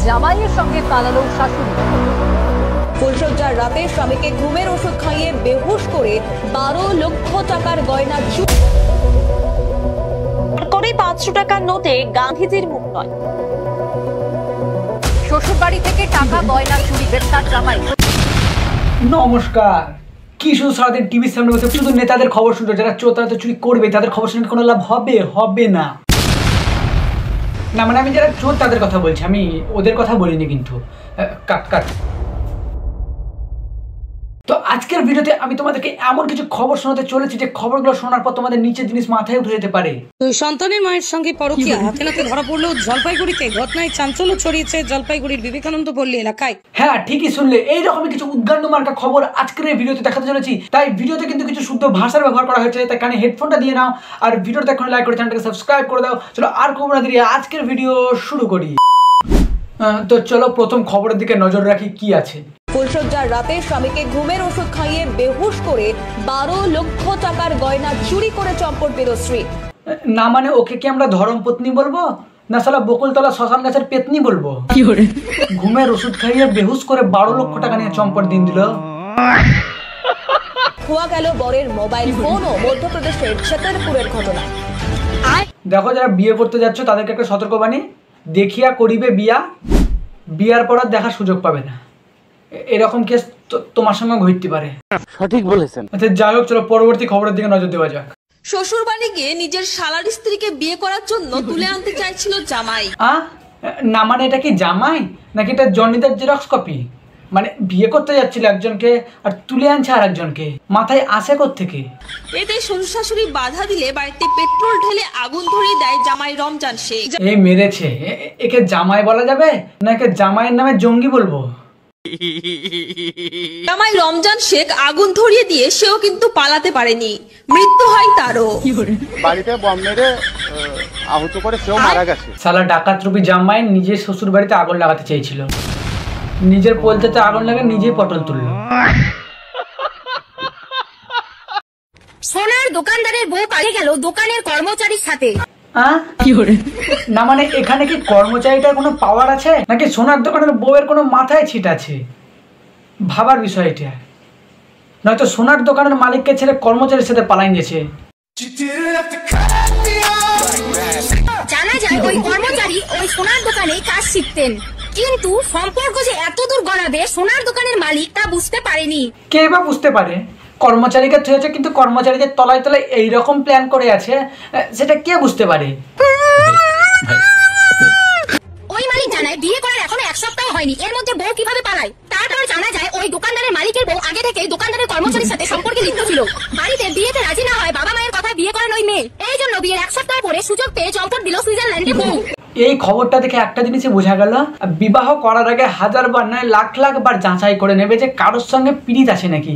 জামাইয়ের সঙ্গে পালালো শাশুড়ি। ফুলসজ্জার রাতে স্বামীকে ঘুমের ওষুধ খাইয়ে বেহুশ করে 12 লক্ষ টাকার গয়না চুরি করে 500 টাকার নোটে গান্ধীজির মুখ নয়। শ্বশুর বাড়ি থেকে টাকা গয়না চুরি, গ্রেফতার জামাই। নমস্কার। কি শুধু সারাদিন টিভির সামনে বসে শুধু নেতাদের খবর শুনছো? যারা চোর তারা তো চুরি করবে, তাদের খবর শুনে কোনো লাভ হবে না। না মানে আমি যারা চোর তাদের কথা বলছি, আমি ওদের কথা বলিনি কিন্তু। কাট। তো আজকের ভিডিওতে আমি তোমাদেরকে এমন কিছু খবর শোনাতে চলেছি যে খবরগুলো শোনার পর তোমাদের নিচের জিনিস মাথায় উঠে যেতে পারে। দুই সন্তানের মায়ের সঙ্গে পরকীয়া হাতে নাতে ধরা পড়লো জলপাইগুড়িতে। ঘটনায় চাঞ্চল্য ছড়িয়েছে জলপাইগুড়ির বিবেকানন্দ পল্লী এলাকায়। হ্যাঁ ঠিকই শুনলে, এইরকমই কিছু উদ্গান্ড মার্কা খবর আজকের এই ভিডিওতে দেখাতে চলেছি। তাই ভিডিওতে কিন্তু কিছু শুদ্ধ ভাষার ব্যবহার করা হয়েছে, তাই কানে হেডফোনটা দিয়ে নাও আর ভিডিওটা এখন লাইক করে চ্যানেলটাকে সাবস্ক্রাইব করে দাও। চলো আর খবর না দিয়ে আজকের ভিডিও শুরু করি। তো চলো প্রথম খবরের দিকে নজর রাখি কি আছে। ফুলসজ্জার রাতে স্বামীকে ঘুমের ওষুধ খাইয়ে বেহুশ করে 12 লক্ষ টাকার গয়না চুরি করে চম্পট দিল স্ত্রী। না মানে ওকে কি আমরা ধর্মপত্নী বলবো না সালা বকুলতলা শ্মশান গাছের পেতনি বলবো? ঘুমের ওষুধ খাইয়ে বেহুশ করে 12 লক্ষ টাকা নিয়ে চম্পট দিন দিল। খোয়া গেল বরের মোবাইল ফোন ও মধ্যপ্রদেশের ছতরপুরের ঘটনা। দেখো যারা বিয়ে করতে যাচ্ছ তাদেরকে একটা সতর্কবাণী, দেখিয়া করিবে বিয়ার পর আর দেখার সুযোগ পাবে না। এরকম কেস তোমার সঙ্গে ঘটতে পারে। সঠিক বলেছেন। আচ্ছা যাই হোক, চলো পরবর্তী খবরের দিকে নজর দেওয়া যাক। শ্বশুর বাড়ি গিয়ে নিজের শালার স্ত্রীকে বিয়ে করার জন্য তুলে আনতে চাইছিল জামাই। না মানে এটা কি জামাই নাকি এটা জনিদার জেরক্স কপি? মানে বিয়ে করতে যাচ্ছিল একজনকে আর তুলে আনছে আর একজনকে, মাথায় আসে কোত্থেকে? এতে শ্বশুর শাশুড়ি বাধা দিলে বাড়িতে পেট্রোল ঢেলে আগুন ধরিয়ে দেয় জামাই রমজান শেখ। এই মেরেছে, একে জামাই বলা যাবে না একে জামাইয়ের নামে জঙ্গি বলবো? জামাই রমজান শেখ আগুন ধরিয়ে দিয়ে সেও কিন্তু পালাতে পারেনি, মৃত্যু হয় তারও। বাড়িতে বম মেরে আহত করে সেও মারা গেছে। শালা ডাকাত রূপী জামাই নিজের শ্বশুর বাড়িতে আগুন লাগাতে চেয়েছিল, নিজের পোলতেতে আগুন লাগে নিজেই পটল তুললো। সোনার দোকানদারের বউ পালিয়ে গেল দোকানের কর্মচারীর সাথে। না মানে এখানে কি কর্মচারীটার কোনো পাওয়ার আছে নাকি সোনার দোকানের বউয়ের কোনো মাথায় ছিট আছে? ভাবার বিষয় এটা। নয়তো সোনার দোকানের মালিককে ছেড়ে কর্মচারীর সাথে পালাই গেছে। জানা যায় ওই কর্মচারী ওই সোনার দোকানে কাজ শিখতেন, কিন্তু সম্পর্ক যে এত দূর গড়াবে সোনার দোকানের মালিক তা বুঝতে পারেনি। কে বা বুঝতে পারে? কর্মচারীকে থুয়েছে কিন্তু কর্মচারীদের তলায় তলায় এইরকম প্ল্যান করে আছে, সেটা কে বুঝতে পারে? ওই মালিক জানায় বিয়ে করার এখনো 1 সপ্তাহ হয়নি, এর মধ্যে বউ কিভাবে পালায়। তারপর জানা যায় ওই দোকানদারের মালিকের বউ আগে থেকে দোকানদারের কর্মচারীর সাথে সম্পর্কে লিপ্ত ছিল। বাড়িতে বিয়েতে রাজি না হয় বাবা মায়ের কথা বিয়ে করেন ওই মেয়ে। এই জন্য বিয়ের 1 সপ্তাহ পরে সুযোগ পেয়ে চম্পট দিল সুইজারল্যান্ডে বউ। এই খবরটা দেখে একটা জিনিসই বোঝা গেল, বিবাহ করার আগে 1000 বার নয় লাখ বার যাচাই করে নেবে যে কারোর সঙ্গে পীড়িত আছে নাকি।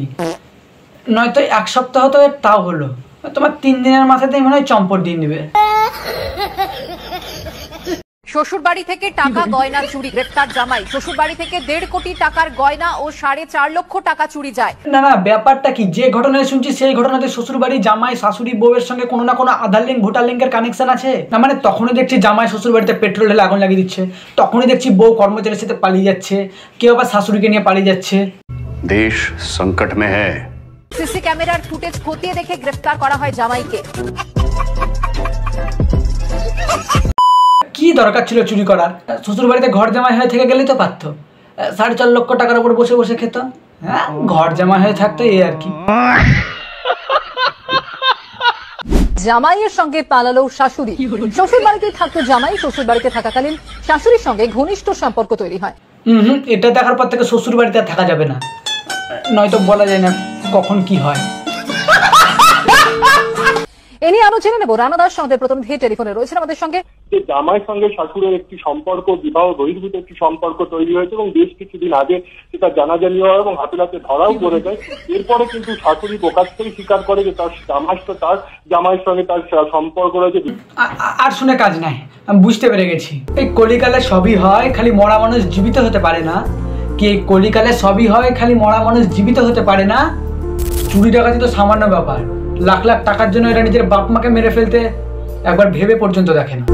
নয়তো 1 সপ্তাহ তো তাও হলো, তোমার 3 দিনের মাথাতেই মনে হয় চম্পট দিয়ে নেবে। শ্বশুর বাড়ি থেকে টাকা গয়না চুরি, গ্রেফতার জামাই। শ্বশুর বাড়ি থেকে 1.5 কোটি টাকার গয়না ও 4.5 লক্ষ টাকা চুরি যায়। না ব্যাপারটা কি, যে ঘটনায় শুনছি সেই ঘটনাতে শ্বশুর বাড়ি জামাই শাশুড়ি বউয়ের সঙ্গে কোনো না কোনো আধার লিঙ্ক ভোটার লিঙ্কের কানেকশন আছে। না মানে তখনই দেখছি জামাই শ্বশুর বাড়িতে পেট্রোল ঢেলে আগুন লাগিয়ে দিচ্ছে, তখনই দেখছি বউ কর্মচারীর সাথে পালিয়ে যাচ্ছে, কেউ আবার শাশুড়িকে নিয়ে পালিয়ে যাচ্ছে। দেশ সংকট মে হ্যায়। সিসি ক্যামেরার ফুটেজ খতিয়ে দেখে গ্রেফতার করা হয় জামাইকে। কি দরকার ছিল চুরি করার? শ্বশুর বাড়িতে ঘর জামাই হয়ে থেকে গেলেই তো পারতো, 4.5 লক্ষ টাকার উপর বসে বসে খেত। হ্যাঁ ঘর জামাই হয়ে থাকতো, এই আর কি। জামাইয়ের সঙ্গে পালালো শাশুড়ি। শ্বশুর বাড়িতে থাকতো জামাই, শ্বশুর বাড়িতে থাকাকালীন শাশুড়ির সঙ্গে ঘনিষ্ঠ সম্পর্ক তৈরি হয়। এটা দেখার পর থেকে শ্বশুর বাড়িতে আর থাকা যাবে না, নয়তো বলা যায় না কখন কি হয়। এ নিয়ে আরো জেনে নেব। রানা দাস আমাদের প্রতিনিধি টেলিফোনে রয়েছেন আমাদের সঙ্গে। জামাইয়ের সঙ্গে শাশুড়ের একটি সম্পর্ক, বিবাহ বহির্ভূত একটি সম্পর্ক তৈরি হয়েছে এবং বেশ কিছুদিন আগে সেটা জানাজানি হয় এবং হাতে হাতে ধরাও পড়ে যায়। এরপরে কিন্তু শাশুড়ি প্রকাশ্যেই স্বীকার করে যে তার জামাইয়ের সঙ্গে তার সম্পর্ক রয়েছে। আর শুনে কাজ নাই, আমি বুঝতে পেরে গেছি। এই কলিকালে সবই হয়, খালি মরা মানুষ জীবিত হতে পারে না। কি এই কলিকালে সবই হয়, খালি মরা মানুষ জীবিত হতে পারে না? চুরি ডাকাতি তো সামান্য ব্যাপার, লাখ টাকার জন্য এরা নিজের বাপ মাকে মেরে ফেলতে একবার ভেবে পর্যন্ত দেখে না।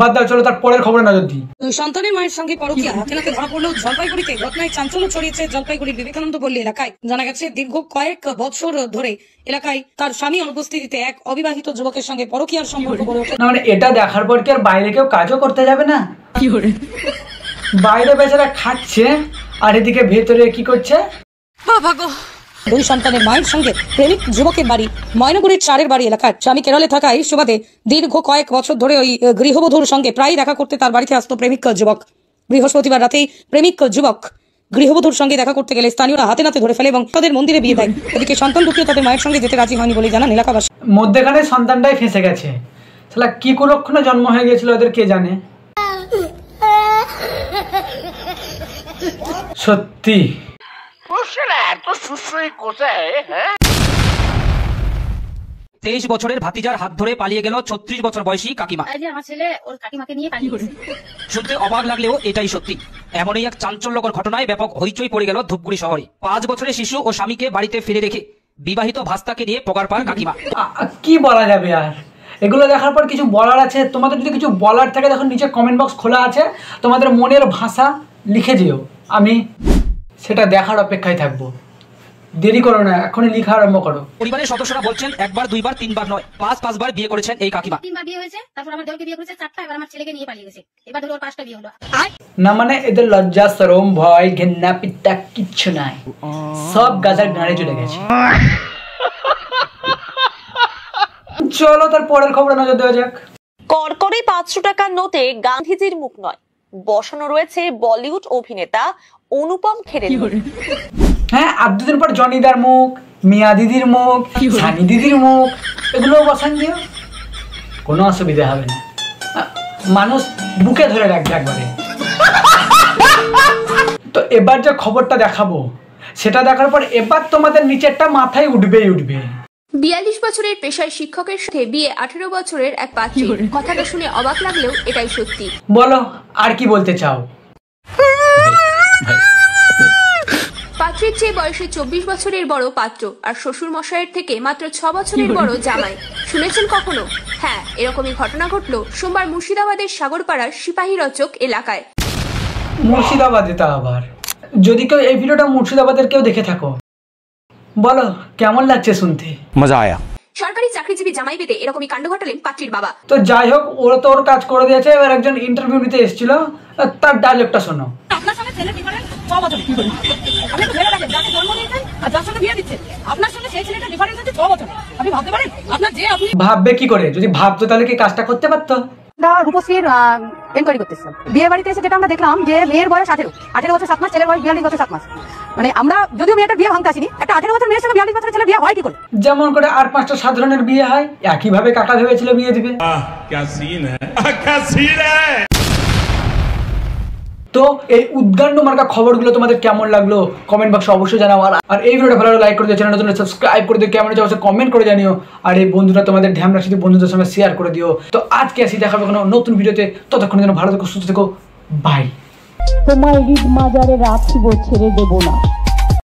বাদ দাও, চলো তার পরের খবরে নজর দিই। দুই সন্তানের মায়ের সঙ্গে পরকীয়া হাতে নাতে ধরা পড়লো জলপাইগুড়িতে। ঘটনায় চাঞ্চল্য ছড়িয়েছে জলপাইগুড়ির বিবেকানন্দ পল্লী এলাকায়। জানা গেছে দীর্ঘ কয়েক বছর ধরে এলাকায় তার স্বামী অনুপস্থিতিতে এক অবিবাহিত যুবকের সঙ্গে পরকীয়ার সম্পর্ক গড়ে ওঠে। না মানে এটা দেখার পর কি আর বাইরে কেউ কাজও করতে যাবে না? বাইরে বেচারা খাচ্ছে আর এদিকে ভেতরে কি করছে? দুই সন্তানের মায়ের সঙ্গে প্রেমিক যুবকের বাড়ি ময়নাগুড়ির 4 বাড়ি এলাকার। স্বামী কেরলে থাকায় সুবাদে দীর্ঘ কয়েক বছর ধরে ওই গৃহবধূর সঙ্গে প্রায় দেখা করতে তার বাড়িতে আসতো প্রেমিক যুবক। বৃহস্পতিবার রাতেই প্রেমিক যুবক গৃহবধূর সঙ্গে দেখা করতে গেলে স্থানীয়রা হাতে নাতে ধরে ফেলে এবং তাদের মন্দিরে বিয়ে দেয়। এদিকে সন্তান দুটিও তাদের মায়ের সঙ্গে যেতে রাজি হয়নি বলে জানান এলাকাবাসী। মধ্যেখানে সন্তানটাই ফেঁসে গেছে। শালা কি কুলক্ষণে জন্ম হয়ে গেছিল ওদের কে জানে। সত্যি 23 বছরের ভাতিজার হাত ধরে পালিয়ে গেল 36 বছর বয়সী কাকিমা। আমার ছেলে ওর কাকিমাকে নিয়ে পালিয়ে গেছে। শুনতে অবাক লাগলেও এটাই সত্যি। এমনই এক চাঞ্চল্যকর ঘটনায় ব্যাপক হইচই পড়ে গেল ধূপগুড়ি শহরে। 5 বছরের শিশু ও স্বামীকে বাড়িতে ফেলে রেখে বিবাহিত ভাস্তাকে নিয়ে পগার পার কাকিমা। কি বলা যাবে আর? এগুলো দেখার পর কিছু বলার আছে? তোমাদের যদি কিছু বলার থাকে দেখো নিচে কমেন্ট বক্স খোলা আছে, তোমাদের মনের ভাষা লিখে দিও, আমি সেটা দেখার অপেক্ষায় থাকবো। দেরি করো না, এখনই লেখা আরম্ভ করো। পরিবারের সদস্যরা বলছেন একবার, দুইবার, তিনবার নয়, 5 বার বিয়ে করেছেন এই কাকিমা। 3বার বিয়ে হয়েছে, তারপর আমার দেওরকে বিয়ে করেছে 4টা, এবার আমার ছেলেকে নিয়ে পালিয়ে গেছে। এবার ধরো ওর 5টা বিয়ে হলো। না মানে এদের লজ্জা শরম ভয় ঘেন্না পিত্তা কিচ্ছু নাই, সব গাজার গাড়ি চলে গেছে। চলো তার পরের খবরে নজর দেওয়া যাক। কড়কড়ে 500 টাকার নোটে গান্ধীজির মুখ নয়, বসানো রয়েছে বলিউড অভিনেতা অনুপম খেরের। হ্যাঁ, আর দুদিন পর জনিদার মুখ, মিয়া দিদির মুখ, সানি দিদির মুখ, এগুলো বসান দিও, কোনো অসুবিধা হবে না। মানুষ বুকে ধরে রাখবে একবারে। তো এবার যে খবরটা দেখাবো সেটা দেখার পর এবার তোমাদের নিচেরটা মাথায় উঠবেই উঠবে। 42 বছরের পেশায় শিক্ষকের সাথে বিয়ে 18 বছরের এক পাত্রীর। কথাটা শুনে অবাক লাগলেও এটাই সত্যি। বলো আর কি বলতে চাও? পাত্রীর চেয়ে বয়সে 24 বছরের বড় পাত্র আর শ্বশুর মশাইয়ের থেকে মাত্র 6 বছরের বড় জামাই। শুনেছেন কখনো? হ্যাঁ, এরকমই ঘটনা ঘটলো সোমবার মুর্শিদাবাদের সাগরপাড়ার সিপাহী রচক এলাকায়। মুর্শিদাবাদে তা আবার? যদি কেউ এই ভিডিওটা মুর্শিদাবাদের কেউ দেখে থাকো, বলো কেমন লাগছে শুনতে? মজা আয়া। সরকারি চাকরিজীবী জামাই পেতে এরকমই কাণ্ড ঘটালেন পাত্রীর বাবা। তো যাই হোক, ওরা তো ওর কাজ করে দিয়েছে। এবার একজন ইন্টারভিউ নিতে এসেছিল, তার ডায়লগটা শোনো। আপনার সঙ্গে ছেলে ডিফারেন্স 6 বছর। আপনি তো ভেবে রাখেন যাকে জন্ম দিয়েছেন আর যার সঙ্গে বিয়ে দিচ্ছেন, আপনার সঙ্গে সেই ছেলেটা ডিফারেন্স আছে 6 বছর। আপনি ভাবতে পারেন আপনার যে আপনি ভাববে কি করে? যদি ভাবতো তাহলে কি কাজটা করতে পারতো? রূপশ্রীর এনকোয়ারি করতেছিলাম। বিয়ে বাড়িতে এসে যেটা আমরা দেখলাম যে মেয়ের বয়স 18 বছর 7 মাস, ছেলের বয়স 42 বছর 7 মাস। মানে আমরা যদিও মেয়েটার বিয়ে ভাঙতে আসিনি, একটা 18 বছর মেয়ের সঙ্গে 42 বছরের ছেলে বিয়ে হয় কি করে? যেমন করে আর 5টা সাধারণের বিয়ে হয়, একইভাবে কাকা ভেবেছিল বিয়ে দিবে। তো এই উদ্গান্ড মার্কা খবরগুলো তোমাদের কেমন লাগলো কমেন্ট বক্সে অবশ্যই জানাও। আর এই ভিডিওটা ভালো লাগলে লাইক করে দিও, চ্যানেলটা নতুন সাবস্ক্রাইব করে দিও, কেমন হচ্ছে অবশ্যই কমেন্ট করে জানিও। আর এই বন্ধুরা তোমাদের ধ্যান রাখি, বন্ধুদের সঙ্গে শেয়ার করে দিও। তো আজকে আসি, দেখাবো কোনো নতুন ভিডিওতে। ততক্ষণ যেন ভালো থেকো, সুস্থ থেকো, বাই। তোমার ঈদ মাজারে রাখিব, ছেড়ে দেব না।